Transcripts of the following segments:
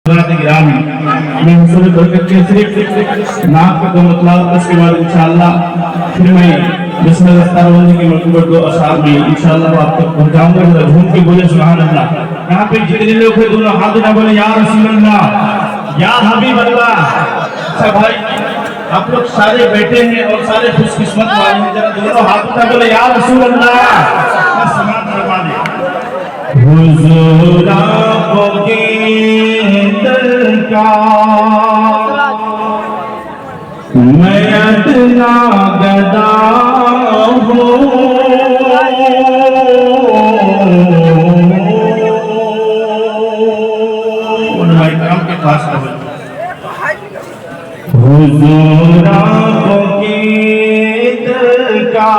گرامی میں حصول برکت کے صرف ناک کا دو مطلب اس کے بعد انشاءاللہ پھر میں بسم اللہ استعمال کی مرتبہ دو اشعار میں انشاءاللہ وہ آپ تک پہنچاؤں گا ذرا جھوم کے بولے سبحان اللہ. یہاں پہ جتنے لوگ ہیں دونوں ہاتھ اٹھا بولے یا رسول اللہ یا حبیب اللہ. اچھا بھائی آپ لوگ سارے بیٹھے ہیں اور سارے خوش قسمت والے ہیں, ذرا دونوں ہاتھ اٹھا بولے یا رسول اللہ. بس سماعت فرما دیں. حضور آپ کے در کا میں ادنا گدا ہوں, علماء کرام کے پاس حضور آپ کے در کا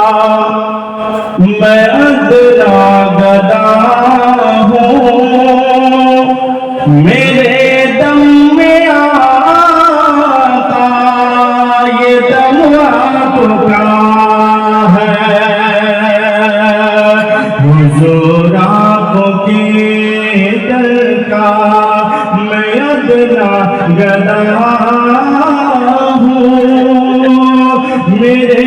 میں ادنا گدا ہوں, میرے دم میں آقا یہ دم آپ کا ہے. حضور آپ کے در کا میں ادنا گدا ہوں, میرے